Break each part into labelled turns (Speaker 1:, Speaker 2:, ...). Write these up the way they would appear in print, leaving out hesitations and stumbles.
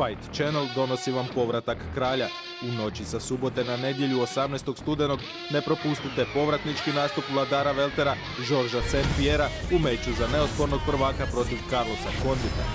Speaker 1: Fight Channel donosi vam povratak kralja. U noći sa subote na nedjelju 18. studenog ne propustite povratnički nastup vladara Veltera Georgea St. Pierrea u meču za neospornog prvaka protiv Carlosa Condita.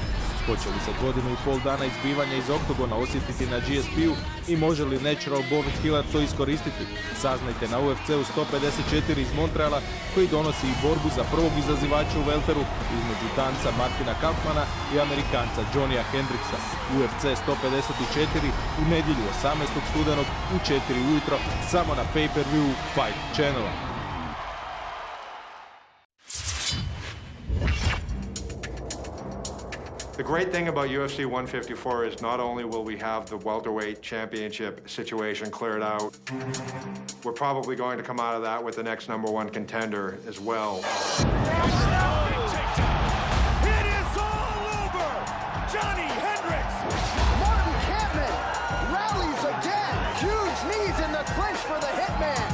Speaker 1: Hoće li se godinu i pol dana izbivanja iz oktogona osjetiti na GSP-u i može li Natural Born Killer to iskoristiti? Saznajte na UFC-u 154 iz Montreala, koji donosi i borbu za prvog izazivača u Velteru između Danca Martina Kampmana i Amerikanca Johnnyja Hendricksa. UFC 154 u nedjelju 18. studenog u 4 ujutro samo na pay-per-view Fight Channela.
Speaker 2: The great thing about UFC 154 is not only will we have the welterweight championship situation cleared out, we're probably going to come out of that with the next #1 contender as well.
Speaker 3: It is all over! Johnny Hendricks!
Speaker 4: Marty Kampmann rallies again! Huge knees in the clinch for the Hitman!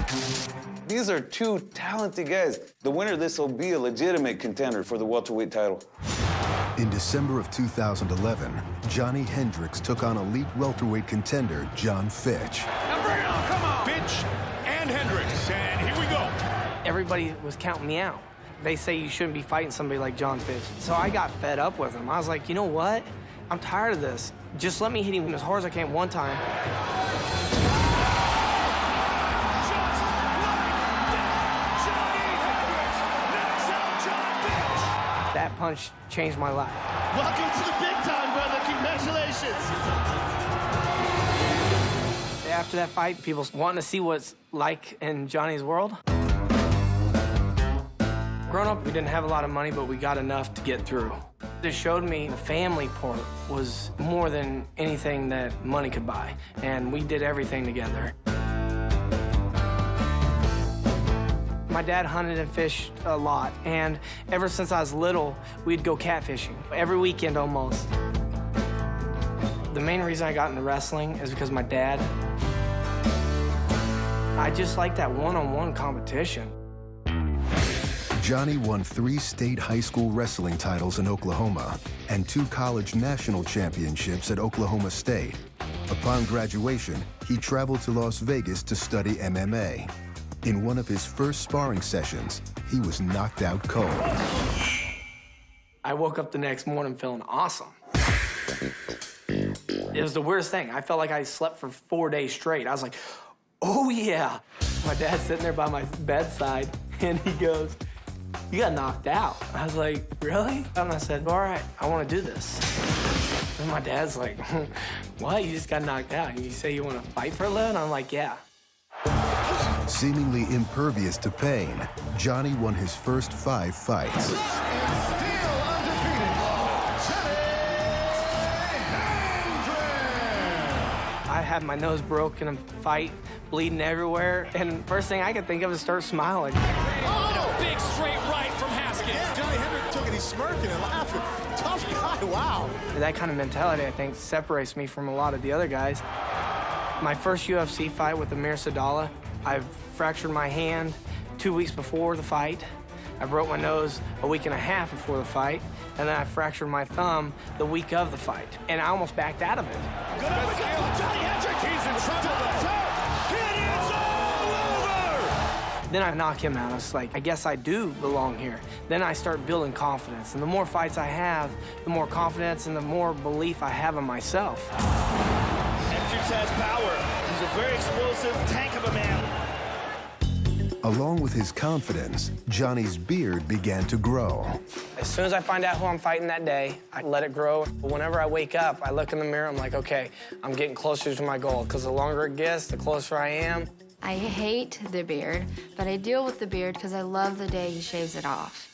Speaker 5: These are two talented guys. The winner of this will be a legitimate contender for the welterweight title.
Speaker 6: In December of 2011, Johnny Hendricks took on elite welterweight contender John Fitch.
Speaker 3: Now bring it on, come on! Fitch and Hendricks, and here we go.
Speaker 7: Everybody was counting me out. They say you shouldn't be fighting somebody like John Fitch. So I got fed up with him. I was like, you know what? I'm tired of this. Just let me hit him as hard as I can one time. That punch changed my life.
Speaker 3: Welcome to the big time, brother. Congratulations.
Speaker 7: After that fight, people wanting to see what's like in Johnny's world. Growing up, we didn't have a lot of money, but we got enough to get through. It showed me the family part was more than anything that money could buy, and we did everything together. My dad hunted and fished a lot, and ever since I was little, we'd go catfishing, every weekend almost. The main reason I got into wrestling is because my dad. I just like that one-on-one competition.
Speaker 6: Johnny won 3 state high school wrestling titles in Oklahoma and 2 college national championships at Oklahoma State. Upon graduation, he traveled to Las Vegas to study MMA. In one of his first sparring sessions, he was knocked out cold.
Speaker 7: I woke up the next morning feeling awesome. It was the weirdest thing. I felt like I slept for 4 days straight. I was like, oh yeah. My dad's sitting there by my bedside, and he goes, you got knocked out. I was like, really? And I said, all right, I want to do this. And my dad's like, what? You just got knocked out. And you say you want to fight for a living? I'm like, yeah.
Speaker 6: Seemingly impervious to pain, Johnny won his first 5 fights.
Speaker 4: And still undefeated, Johnny Hendricks!
Speaker 7: I had my nose broken in a fight, bleeding everywhere, and first thing I could think of is start smiling.
Speaker 3: Oh! Big straight right from Haskins.
Speaker 4: Yeah, Johnny Hendricks took it, he's smirking and laughing. Tough guy, wow.
Speaker 7: That kind of mentality, I think, separates me from a lot of the other guys. My first UFC fight with Amir Sadallah, I fractured my hand 2 weeks before the fight. I broke my nose a week and a half before the fight, and then I fractured my thumb the week of the fight, and I almost backed out of it.
Speaker 3: Good up again. Johnny Hendricks. He's in trouble. It is all over.
Speaker 7: Then I knock him out. I was like, I guess I do belong here. Then I start building confidence, and the more fights I have, the more confidence and the more belief I have in myself.
Speaker 3: Hendricks has power. He's a very explosive tank of a man.
Speaker 6: Along with his confidence, Johnny's beard began to grow.
Speaker 7: As soon as I find out who I'm fighting that day, I let it grow. Whenever I wake up, I look in the mirror, I'm like, okay, I'm getting closer to my goal, because the longer it gets, the closer I am.
Speaker 8: I hate the beard, but I deal with the beard because I love the day he shaves it off.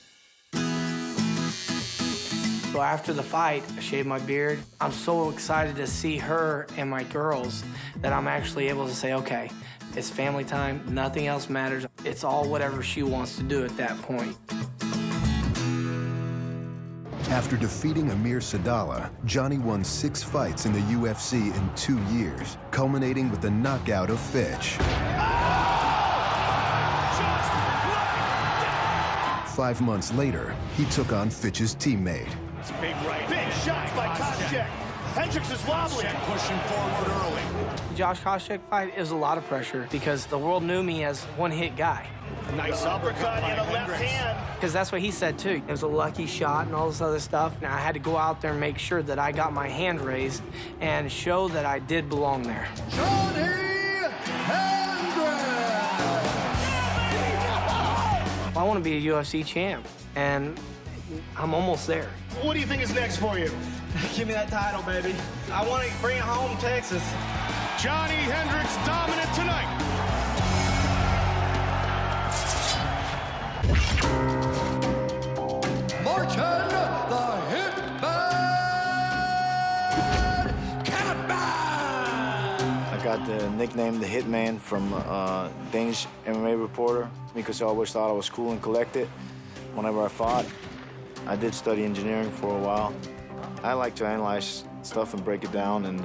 Speaker 7: So after the fight, I shaved my beard. I'm so excited to see her and my girls that I'm actually able to say, okay, it's family time, nothing else matters. It's all whatever she wants to do at that point.
Speaker 6: After defeating Amir Sadallah, Johnny won 6 fights in the UFC in 2 years, culminating with the knockout of Fitch. 5 months later, he took on Fitch's teammate.
Speaker 3: Big right. Big shots by Koscheck. Hendricks is wobbling. Pushing forward early.
Speaker 7: Josh Koscheck fight is a lot of pressure because the world knew me as one-hit guy.
Speaker 3: Nice uppercut and a left hand.
Speaker 7: Because that's what he said, too. It was a lucky shot and all this other stuff. Now, I had to go out there and make sure that I got my hand raised and show that I did belong there.
Speaker 4: Johnny Hendricks!
Speaker 7: I want to be a UFC champ, and I'm almost there.
Speaker 3: What do you think is next for you?
Speaker 7: Give me that title, baby. I want to bring it home, Texas.
Speaker 3: Johnny Hendricks dominant tonight.
Speaker 4: Martin, the Hitman Kampmann!
Speaker 9: I got the nickname the Hitman from a Danish MMA reporter because I always thought I was cool and collected whenever I fought. I did study engineering for a while. I like to analyze stuff and break it down and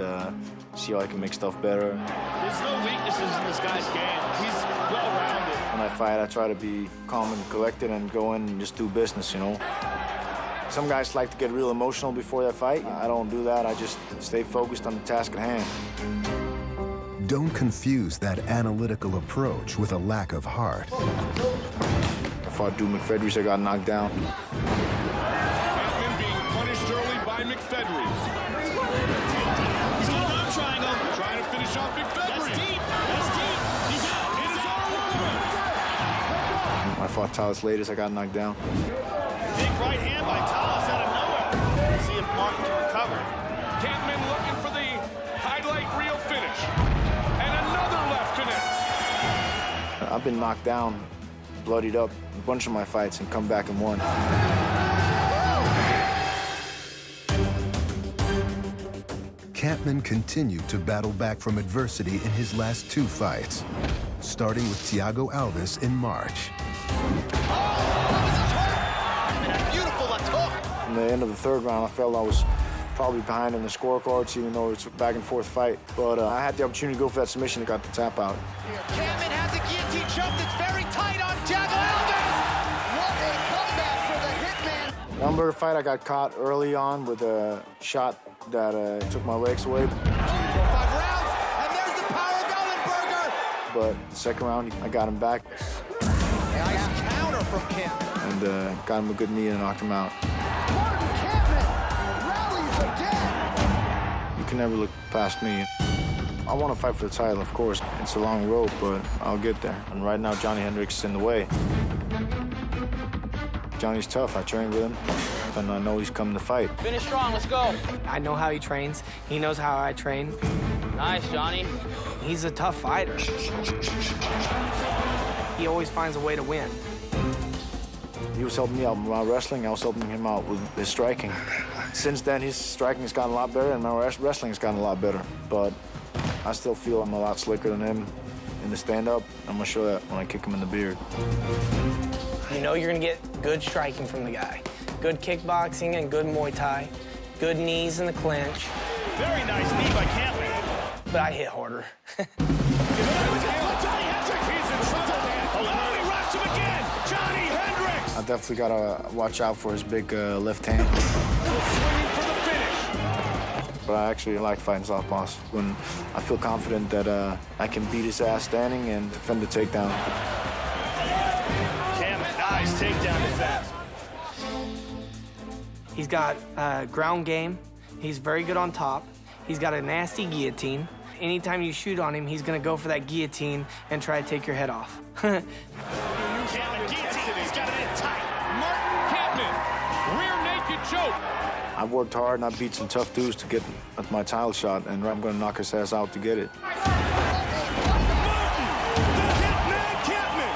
Speaker 9: see how I can make stuff better.
Speaker 3: There's no weaknesses in this guy's game. He's well-rounded.
Speaker 9: When I fight, I try to be calm and collected and go in and just do business, you know? Some guys like to get real emotional before they fight. I don't do that. I just stay focused on the task at hand.
Speaker 6: Don't confuse that analytical approach with a lack of heart.
Speaker 9: I fought Drew McFedries, I got knocked down.
Speaker 3: Kampmann being punished early by McFedries. He's going on triangle. Trying to finish off McFedries. That's deep. That's deep. He's out. It is all over.
Speaker 9: I fought Talis Latest, I got knocked down.
Speaker 3: Big right hand by Talis out of nowhere. We'll see if Martin can recover. Kampmann looking for the highlight reel finish. And another left connects.
Speaker 9: I've been knocked down, bloodied up a bunch of my fights and come back and won.
Speaker 6: Kampmann continued to battle back from adversity in his last two fights, starting with Thiago Alves in March.
Speaker 9: In the end of the third round, I felt I was probably behind in the scorecards, even though it's a back-and-forth fight. But I had the opportunity to go for that submission and got the tap out.
Speaker 4: Kampmann has a guillotine choke that's very tight on Thiago Alves! What a comeback for the Hitman!
Speaker 9: The Hamburger fight, I got caught early on with a shot that took my legs away.
Speaker 4: 5 rounds, and there's the power going, Burger!
Speaker 9: But the second round, I got him back.
Speaker 4: Nice counter from Kampmann.
Speaker 9: And got him a good knee and knocked him out.
Speaker 4: Marty Kampmann rallies again!
Speaker 9: You can never look past me. I want to fight for the title, of course. It's a long road, but I'll get there. And right now, Johnny Hendricks is in the way. Johnny's tough. I train with him, and I know he's coming to fight.
Speaker 7: Finish strong, let's go. I know how he trains. He knows how I train.
Speaker 10: Nice, Johnny.
Speaker 7: He's a tough fighter. He always finds a way to win.
Speaker 9: He was helping me out with my wrestling. I was helping him out with his striking. Since then, his striking has gotten a lot better, and my wrestling has gotten a lot better. But I still feel I'm a lot slicker than him in the stand-up. I'm gonna show that when I kick him in the beard.
Speaker 7: You know you're gonna get good striking from the guy. Good kickboxing and good Muay Thai. Good knees in the clinch.
Speaker 3: Very nice knee by Kampmann.
Speaker 7: But I hit harder.
Speaker 3: Johnny Hendricks, he's in trouble. Oh, he rocks him again. Johnny Hendricks.
Speaker 9: I definitely gotta watch out for his big left hand.
Speaker 3: Swinging for the finish.
Speaker 9: But I actually like fighting southpaws when I feel confident that I can beat his ass standing and defend the takedown.
Speaker 3: Kampmann, nice takedown his ass.
Speaker 7: He's got ground game. He's very good on top. He's got a nasty guillotine. Anytime you shoot on him, he's gonna go for that guillotine and try to take your head off.
Speaker 3: Kampmann guillotine, he's got it in tight. Martin Kampmann, rear naked choke.
Speaker 9: I've worked hard and I beat some tough dudes to get at my title shot, and I'm gonna knock his ass out to get it.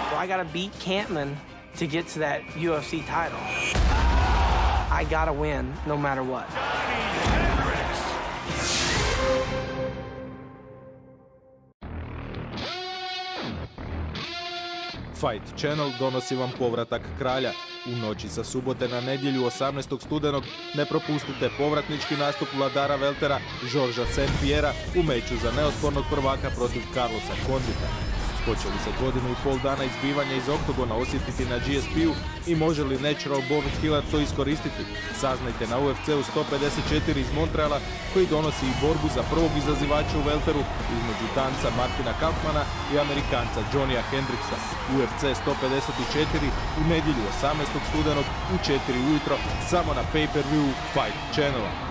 Speaker 7: So I gotta beat Kampmann to get to that UFC title. I gotta win no matter what.
Speaker 1: Fight Channel donosi vam povratak kralja. U noći sa subote na nedjelju 18. studenog ne propustite povratnički nastup vladara Veltera Georgea St. Pierrea u meču za neospornog prvaka protiv Carlosa Condita. Hoće li se godinu i pol dana izbivanja iz oktogona osjetiti na GSP-u i može li Natural Born Killer to iskoristiti? Saznajte na UFC-u 154 iz Montreala koji donosi i borbu za prvog izazivača u welteru između Danca Martina Kampmana i Amerikanca Johnnyja Hendricksa. UFC 154 u nedjelju 18. studenog u 4 ujutro samo na pay-per-view Fight Channela.